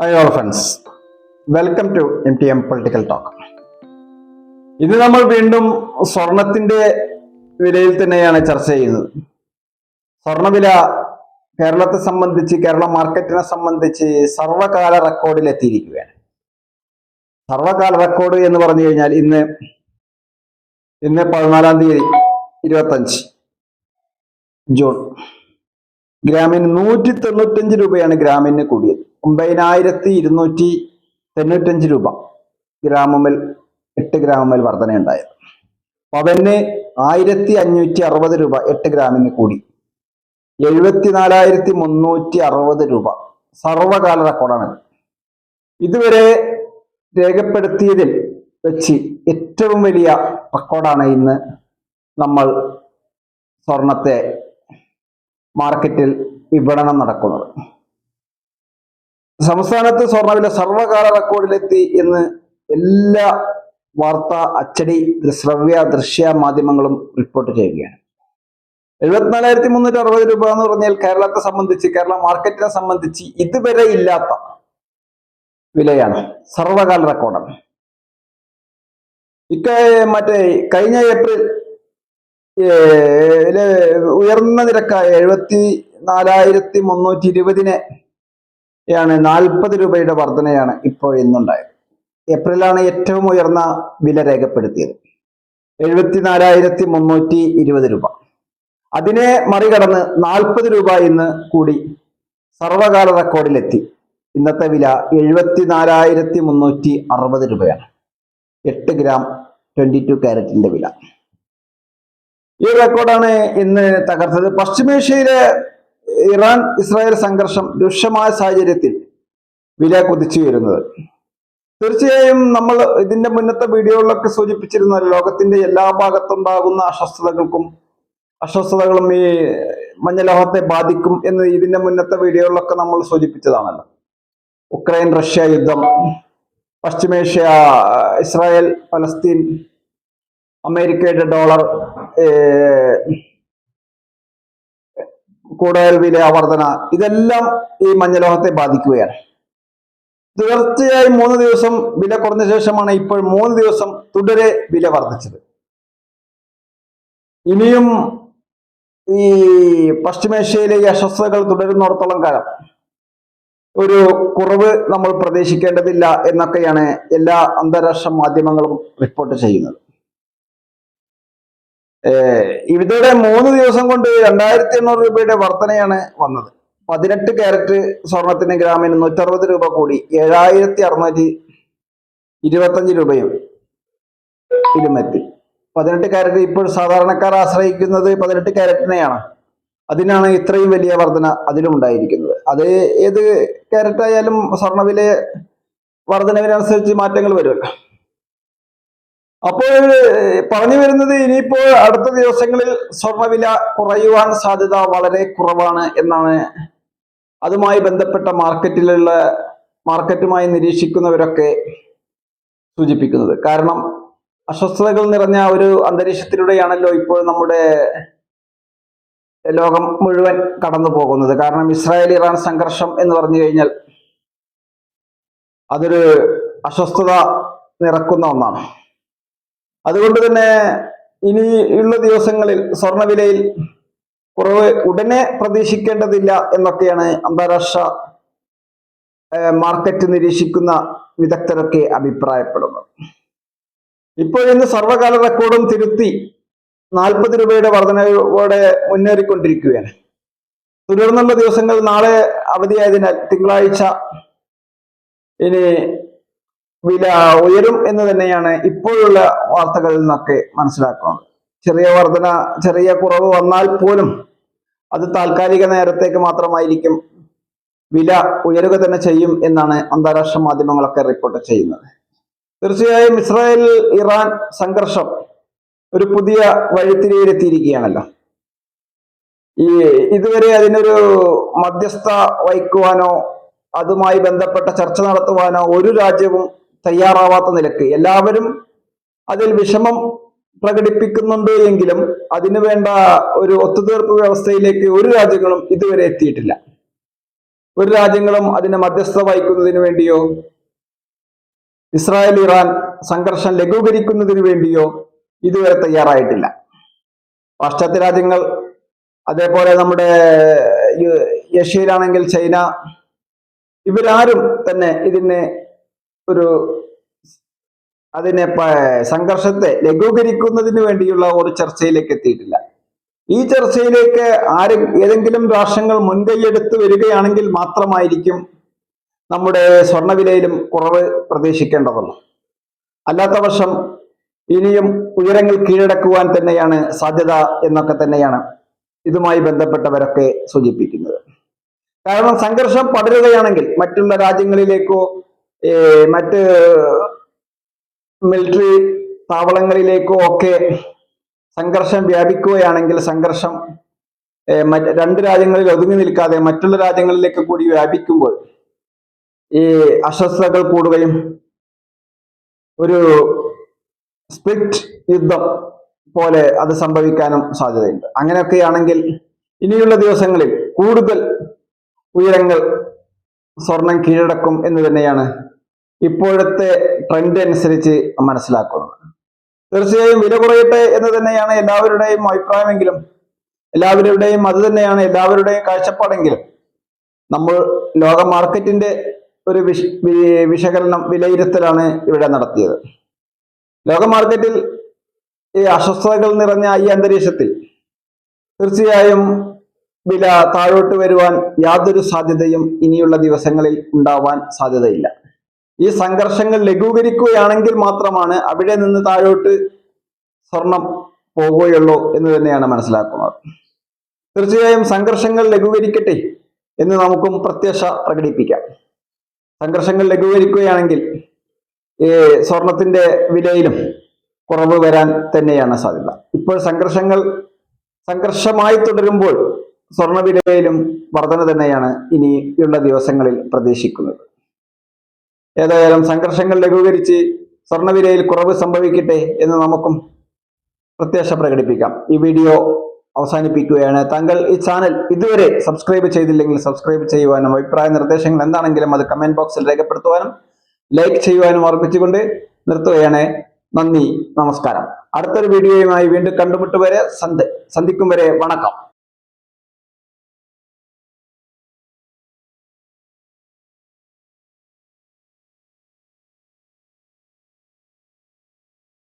Hi all friends, welcome to MTM political talk. ഇത് നമ്മൾ വീണ്ടും സ്വർണത്തിന്റെ വിലയിൽ തന്നെയാണ് ചർച്ച ചെയ്യുന്നത്. സ്വർണവില കേരളത്തെ സംബന്ധിച്ച്, കേരള മാർക്കറ്റിനെ സംബന്ധിച്ച് സർവകാല റെക്കോർഡിലെത്തിയിരിക്കുകയാണ്. സർവകാല റെക്കോർഡ് എന്ന് പറഞ്ഞു കഴിഞ്ഞാൽ ഇന്ന് 14 തീയതി 25 ജൂൺ ഗ്രാമിന് 195 രൂപയാണ് ഗ്രാമിന് കൂടിയത്. 9295 രൂപ ഗ്രാമുമേൽ 8 ഗ്രാമുമേൽ വർധനയുണ്ടായത്. പവന് 1560 രൂപ 8 ഗ്രാമിന് കൂടി. 74,360 രൂപ സർവകാല റെക്കോർഡാണ്. ഇതുവരെ രേഖപ്പെടുത്തിയതിൽ വെച്ച് ഏറ്റവും വലിയ റെക്കോർഡാണ് ഇന്ന് നമ്മൾ സ്വർണത്തെ മാർക്കറ്റിൽ വിപണനം നടക്കുന്നത്. സംസ്ഥാനത്ത് സ്വർണ്ണവില സർവകാല റെക്കോർഡിലെത്തി എന്ന് എല്ലാ വാർത്താ, അച്ചടി, ശ്രവ്യ, ദൃശ്യ മാധ്യമങ്ങളും റിപ്പോർട്ട് ചെയ്യുകയാണ്. 74,360 രൂപ എന്ന് പറഞ്ഞാൽ കേരളത്തെ സംബന്ധിച്ച്, കേരള മാർക്കറ്റിനെ സംബന്ധിച്ച് ഇതുവരെ ഇല്ലാത്ത വിലയാണ്. സർവകാല റെക്കോർഡാണ്. കഴിഞ്ഞ ഏപ്രിൽ ഉയർന്ന നിരക്കായ 74,320 ാണ് 40 രൂപയുടെ വർധനയാണ് ഇപ്പോൾ ഇന്നുണ്ടായത്. ഏപ്രിലാണ് ഏറ്റവും ഉയർന്ന വില രേഖപ്പെടുത്തിയത്, 74,320 രൂപ. അതിനെ മറികടന്ന് 40 രൂപ ഇന്ന് കൂടി സർവകാല റെക്കോർഡിലെത്തി. ഇന്നത്തെ വില 74,360 രൂപയാണ്. 8 ഗ്രാം 22 കാരറ്റിന്റെ വില. ഈ റെക്കോർഡാണ് ഇന്ന് തകർത്തത്. പശ്ചിമേഷ്യയിലെ ഇറാൻ ഇസ്രായേൽ സംഘർഷം രൂക്ഷമായ സാഹചര്യത്തിൽ വില കുതിച്ചു വരുന്നത്. തീർച്ചയായും നമ്മൾ ഇതിന്റെ മുന്നത്തെ വീഡിയോകളിലൊക്കെ സൂചിപ്പിച്ചിരുന്ന ലോകത്തിന്റെ എല്ലാ ഭാഗത്തുണ്ടാകുന്ന അസ്വസ്ഥതകളും ഈ മഞ്ഞലോഹത്തെ ബാധിക്കും എന്ന് ഇതിന്റെ മുന്നത്തെ വീഡിയോകളിലൊക്കെ നമ്മൾ സൂചിപ്പിച്ചതാണല്ലോ. ഉക്രൈൻ റഷ്യ യുദ്ധം, പശ്ചിമേഷ്യ, ഇസ്രായേൽ പലസ്തീൻ, അമേരിക്കയുടെ ഡോളർ കൂടുതൽ വില വർധന, ഇതെല്ലാം ഈ മഞ്ഞലോഹത്തെ ബാധിക്കുകയാണ്. തീർച്ചയായും 3 ദിവസം വില കുറഞ്ഞ ശേഷമാണ് ഇപ്പോൾ 3 ദിവസം തുടരെ വില വർദ്ധിച്ചത്. ഇനിയും ഈ പശ്ചിമേഷ്യയിലെ ഈ അസ്വസ്ഥതകൾ തുടരുന്നിടത്തോളം കാലം ഒരു കുറവ് നമ്മൾ പ്രതീക്ഷിക്കേണ്ടതില്ല എന്നൊക്കെയാണ് എല്ലാ അന്താരാഷ്ട്ര മാധ്യമങ്ങളും റിപ്പോർട്ട് ചെയ്യുന്നത്. ഇതോടെ 3 ദിവസം കൊണ്ട് 2,800 രൂപയുടെ വർധനയാണ് വന്നത്. 18 കാരറ്റ് സ്വർണത്തിന് ഗ്രാമിന് 160 രൂപ കൂടി 7,625 രൂപയും ഇരുമെത്തി. 18 കാരറ്റ് ഇപ്പോൾ സാധാരണക്കാർ ആശ്രയിക്കുന്നത് 18 കാരറ്റിനെയാണ്. അതിനാണ് ഇത്രയും വലിയ വർധന അതിലും ഉണ്ടായിരിക്കുന്നത്. അത് ഏത് കാരറ്റ് ആയാലും സ്വർണ്ണവില വർധനവിനനുസരിച്ച് മാറ്റങ്ങൾ വരുമല്ലോ. അപ്പോൾ പറഞ്ഞു വരുന്നത്, ഇനിയിപ്പോൾ അടുത്ത ദിവസങ്ങളിൽ സ്വർണ്ണവില കുറയുവാൻ സാധ്യത വളരെ കുറവാണ് എന്നാണ് അതുമായി ബന്ധപ്പെട്ട മാർക്കറ്റുമായി നിരീക്ഷിക്കുന്നവരൊക്കെ സൂചിപ്പിക്കുന്നത്. കാരണം അസ്വസ്ഥതകൾ നിറഞ്ഞ ഒരു അന്തരീക്ഷത്തിലൂടെയാണല്ലോ ഇപ്പോൾ നമ്മുടെ ലോകം മുഴുവൻ കടന്നു പോകുന്നത്. കാരണം ഇസ്രായേൽ ഇറാൻ സംഘർഷം എന്ന് പറഞ്ഞു കഴിഞ്ഞാൽ അതൊരു അസ്വസ്ഥത നിറക്കുന്ന ഒന്നാണ്. അതുകൊണ്ട് തന്നെ ഇനിയുള്ള ദിവസങ്ങളിൽ സ്വർണ്ണവിലയിൽ കുറവ് ഉടനെ പ്രതീക്ഷിക്കേണ്ടതില്ല എന്നൊക്കെയാണ് അന്താരാഷ്ട്ര മാർക്കറ്റ് നിരീക്ഷിക്കുന്ന വിദഗ്ധരൊക്കെ അഭിപ്രായപ്പെടുന്നത്. ഇപ്പോൾ ഇന്ന് സർവകാല റെക്കോർഡും തിരുത്തി 40 രൂപയുടെ വർധനയോടെ മുന്നേറിക്കൊണ്ടിരിക്കുകയാണ്. തുടർന്നുള്ള ദിവസങ്ങൾ, നാളെ അവധിയായതിനാൽ തിങ്കളാഴ്ച ഇനി വില ഉയരും എന്ന് തന്നെയാണ് ഇപ്പോഴുള്ള വാർത്തകളിൽ നിന്നൊക്കെ മനസ്സിലാക്കുന്നത്. ചെറിയ കുറവ് വന്നാൽ പോലും അത് താൽക്കാലിക നേരത്തേക്ക് മാത്രമായിരിക്കും. വില ഉയരുക തന്നെ ചെയ്യും എന്നാണ് അന്താരാഷ്ട്ര മാധ്യമങ്ങളൊക്കെ റിപ്പോർട്ട് ചെയ്യുന്നത്. തീർച്ചയായും ഇസ്രായേൽ ഇറാൻ സംഘർഷം ഒരു പുതിയ വഴിത്തിരിയിലെത്തിയിരിക്കുകയാണല്ലോ. ഇതുവരെ അതിനൊരു മധ്യസ്ഥ വഹിക്കുവാനോ അതുമായി ബന്ധപ്പെട്ട ചർച്ച നടത്തുവാനോ ഒരു രാജ്യവും തയ്യാറാവാത്ത നിലക്ക് എല്ലാവരും അതിൽ വിഷമം പ്രകടിപ്പിക്കുന്നുണ്ട് എങ്കിലും അതിനു വേണ്ട ഒരു ഒത്തുതീർപ്പ് വ്യവസ്ഥയിലേക്ക് ഒരു രാജ്യങ്ങളും ഇതുവരെ എത്തിയിട്ടില്ല. ഒരു രാജ്യങ്ങളും അതിന് മധ്യസ്ഥത വഹിക്കുന്നതിന് വേണ്ടിയോ ഇസ്രായേൽ ഇറാൻ സംഘർഷം ലഘൂകരിക്കുന്നതിന് വേണ്ടിയോ ഇതുവരെ തയ്യാറായിട്ടില്ല. പാശ്ചാത്യ രാജ്യങ്ങൾ, അതേപോലെ നമ്മുടെ ഏഷ്യയിലാണെങ്കിൽ ചൈന, ഇവരാരും തന്നെ അതിനെ സംഘർഷത്തെ ലഘൂകരിക്കുന്നതിന് വേണ്ടിയുള്ള ഒരു ചർച്ചയിലേക്ക് എത്തിയിട്ടില്ല. ഈ ചർച്ചയിലേക്ക് ഏതെങ്കിലും രാഷ്ട്രങ്ങൾ മുൻകൈയെടുത്ത് വരികയാണെങ്കിൽ മാത്രമായിരിക്കും നമ്മുടെ സ്വർണ്ണവിലയിലും കുറവ് പ്രതീക്ഷിക്കേണ്ടതുള്ളൂ. അല്ലാത്ത പക്ഷം ഇനിയും ഉയരങ്ങൾ കീഴടക്കുവാൻ തന്നെയാണ് സാധ്യത എന്നൊക്കെ തന്നെയാണ് ഇതുമായി ബന്ധപ്പെട്ടവരൊക്കെ സൂചിപ്പിക്കുന്നത്. കാരണം സംഘർഷം പടരുകയാണെങ്കിൽ മറ്റുള്ള രാജ്യങ്ങളിലേക്കോ മറ്റ് മിലിറ്ററി താവളങ്ങളിലേക്കോ ഒക്കെ സംഘർഷം വ്യാപിക്കുകയാണെങ്കിൽ സംഘർഷം രണ്ട് രാജ്യങ്ങളിൽ ഒതുങ്ങി നിൽക്കാതെ മറ്റുള്ള രാജ്യങ്ങളിലേക്ക് കൂടി വ്യാപിക്കുമ്പോൾ ഈ അസ്വസ്ഥതകൾ കൂടുകയും ഒരു സ്പ്ലിറ്റ് യുദ്ധം പോലെ അത് സംഭവിക്കാനും സാധ്യതയുണ്ട്. അങ്ങനെയൊക്കെയാണെങ്കിൽ ഇനിയുള്ള ദിവസങ്ങളിൽ കൂടുതൽ ഉയരങ്ങൾ സ്വർണം കീഴടക്കും എന്ന് തന്നെയാണ് ഇപ്പോഴത്തെ ട്രെൻഡ് അനുസരിച്ച് മനസ്സിലാക്കുന്നത്. തീർച്ചയായും വില കുറയട്ടെ എന്ന് തന്നെയാണ് എല്ലാവരുടെയും അഭിപ്രായമെങ്കിലും, എല്ലാവരുടെയും അത് തന്നെയാണ് എല്ലാവരുടെയും കാഴ്ചപ്പാടെങ്കിലും, നമ്മൾ ലോക മാർക്കറ്റിന്റെ ഒരു വിശകലനം, വിലയിരുത്തലാണ് ഇവിടെ നടത്തിയത്. ലോക മാർക്കറ്റിൽ ഈ അസ്വസ്ഥതകൾ നിറഞ്ഞ ഈ അന്തരീക്ഷത്തിൽ തീർച്ചയായും വില താഴോട്ട് വരുവാൻ യാതൊരു സാധ്യതയും ഇനിയുള്ള ദിവസങ്ങളിൽ ഉണ്ടാവാൻ സാധ്യതയില്ല. ഈ സംഘർഷങ്ങൾ ലഘൂകരിക്കുകയാണെങ്കിൽ മാത്രമാണ് അവിടെ നിന്ന് താഴോട്ട് സ്വർണം പോവുകയുള്ളൂ എന്ന് തന്നെയാണ് മനസ്സിലാക്കുന്നത്. തീർച്ചയായും സംഘർഷങ്ങൾ ലഘൂകരിക്കട്ടെ എന്ന് നമുക്കും പ്രത്യാശ പ്രകടിപ്പിക്കാം. സംഘർഷങ്ങൾ ലഘൂകരിക്കുകയാണെങ്കിൽ സ്വർണത്തിന്റെ വിലയിലും കുറവ് വരാൻ തന്നെയാണ് സാധ്യത. ഇപ്പോൾ സംഘർഷമായി തുടരുമ്പോൾ സ്വർണവിലയിലും വർധന തന്നെയാണ് ഇനിയുള്ള ദിവസങ്ങളിൽ പ്രതീക്ഷിക്കുന്നത്. ഏതായാലും സംഘർഷങ്ങൾ ലഘൂകരിച്ച് സ്വർണവിലയിൽ കുറവ് സംഭവിക്കട്ടെ എന്ന് നമുക്കും പ്രത്യാശ പ്രകടിപ്പിക്കാം. ഈ വീഡിയോ അവസാനിപ്പിക്കുകയാണ്. താങ്കൾ ഈ ചാനൽ ഇതുവരെ സബ്സ്ക്രൈബ് ചെയ്തില്ലെങ്കിൽ സബ്സ്ക്രൈബ് ചെയ്യുവാനും അഭിപ്രായ നിർദ്ദേശങ്ങൾ എന്താണെങ്കിലും അത് കമന്റ് ബോക്സിൽ രേഖപ്പെടുത്തുവാനും ലൈക്ക് ചെയ്യുവാനും ഓർമ്മിച്ചുകൊണ്ട് നിർത്തുകയാണ്. നന്ദി, നമസ്കാരം. അടുത്തൊരു വീഡിയോയുമായി വീണ്ടും കണ്ടുമുട്ടുവരെ സന്ധിക്കും വരെ വണക്കം.